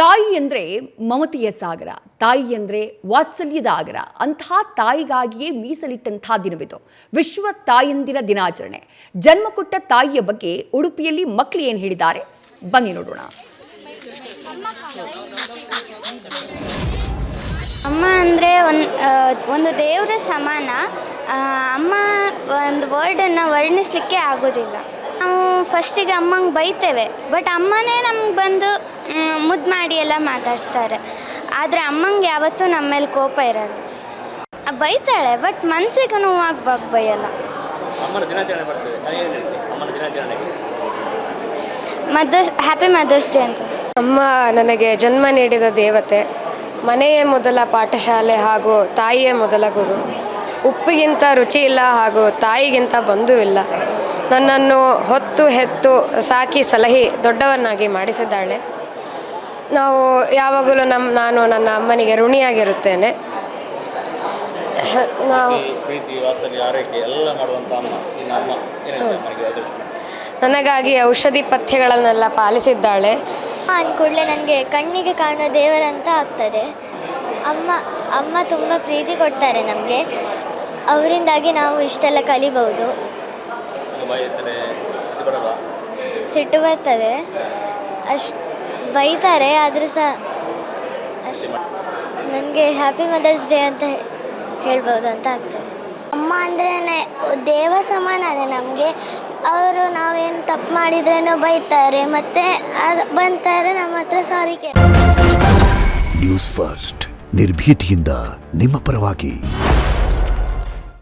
ತಾಯಿ ಅಂದರೆ ಮಮತೆಯ ಸಾಗರ, ತಾಯಿ ಅಂದರೆ ವಾತ್ಸಲ್ಯದ ಆಗರ. ಅಂತಹ ತಾಯಿಗಾಗಿಯೇ ಮೀಸಲಿಟ್ಟಂಥ ದಿನವಿದು ವಿಶ್ವ ತಾಯಂದಿರ ದಿನಾಚರಣೆ. ಜನ್ಮ ಕೊಟ್ಟ ತಾಯಿಯ ಬಗ್ಗೆ ಉಡುಪಿಯಲ್ಲಿ ಮಕ್ಕಳು ಏನು ಹೇಳಿದ್ದಾರೆ ಬನ್ನಿ ನೋಡೋಣ. ಅಮ್ಮ ಅಂದರೆ ಒಂದು ದೇವರ ಸಮಾನ. ಅಮ್ಮ ಒಂದು ವರ್ಡನ್ನು ವರ್ಣಿಸಲಿಕ್ಕೆ ಆಗೋದಿಲ್ಲ. ನಾವು ಫಸ್ಟಿಗೆ ಅಮ್ಮಂಗೆ ಬೈತೇವೆ, ಬಟ್ ಅಮ್ಮನೇ ನಮ್ಗೆ ಬಂದು ಮುದ್ದು ಮಾಡಿ ಎಲ್ಲ ಮಾತಾಡಿಸ್ತಾರೆ. ಆದರೆ ಅಮ್ಮಂಗೆ ಯಾವತ್ತೂ ನಮ್ಮ ಮೇಲೆ ಕೋಪ ಇರಲ್ಲ. ಬೈತಾಳೆ, ಬಟ್ ಮನಸ್ಸಿಗೆ ನೋವಾಗಬೇಕು, ಬೈಯಲ್ಲ. ಹ್ಯಾಪಿ ಮದರ್ಸ್ ಡೇ ಅಂತ. ಅಮ್ಮ ನನಗೆ ಜನ್ಮ ನೀಡಿದ ದೇವತೆ, ಮನೆಯೇ ಮೊದಲ ಪಾಠಶಾಲೆ ಹಾಗೂ ತಾಯಿಯೇ ಮೊದಲ ಗುರು. ಉಪ್ಪಿಗಿಂತ ರುಚಿ ಇಲ್ಲ ಹಾಗೂ ತಾಯಿಗಿಂತ ಬಂಧು ಇಲ್ಲ. ನನ್ನನ್ನು ಹೊತ್ತು ಹೆತ್ತು ಸಾಕಿ ಸಲಹಿ ದೊಡ್ಡವನ್ನಾಗಿ ಮಾಡಿಸಿದ್ದಾಳೆ. ನಾವು ಯಾವಾಗಲೂ ನಾನು ನನ್ನ ಅಮ್ಮನಿಗೆ ಋಣಿಯಾಗಿರುತ್ತೇನೆ. ನಾವು ನನಗಾಗಿ ಔಷಧಿ ಪಥ್ಯಗಳನ್ನೆಲ್ಲ ಪಾಲಿಸಿದ್ದಾಳೆ. ಅಂದ್ಕೂಡಲೇ ನನಗೆ ಕಣ್ಣಿಗೆ ಕಾಣೋ ದೇವರಂತ ಆಗ್ತದೆ. ಅಮ್ಮ ತುಂಬ ಪ್ರೀತಿ ಕೊಡ್ತಾರೆ ನಮಗೆ. ಅವರಿಂದಾಗಿ ನಾವು ಇಷ್ಟೆಲ್ಲ ಕಲಿಬಹುದು. ಸಿಟ್ಟು ಬರ್ತದೆ, ಬೈತಾರೆ, ಆದರೂ ಸಹ ನನಗೆ ಹ್ಯಾಪಿ ಮದರ್ಸ್ ಡೇ ಅಂತ ಹೇಳ್ಬೋದು ಅಂತ ಆಗ್ತದೆ. ಅಮ್ಮ ಅಂದ್ರೆ ದೇವ ಸಮಾನನೇ ನಮಗೆ. ಅವರು ನಾವೇನು ತಪ್ಪು ಮಾಡಿದ್ರೇನೋ ಬೈತಾರೆ, ಮತ್ತೆ ಬಂತಾರೆ ನಮ್ಮ ಹತ್ರ ಸಾರಿ ಕೇಳ್ತಾರೆ. ನ್ಯೂಸ್ ಫಸ್ಟ್, ನಿರ್ಭೀತಿಯಿಂದ ನಿಮ್ಮ ಪರವಾಗಿ.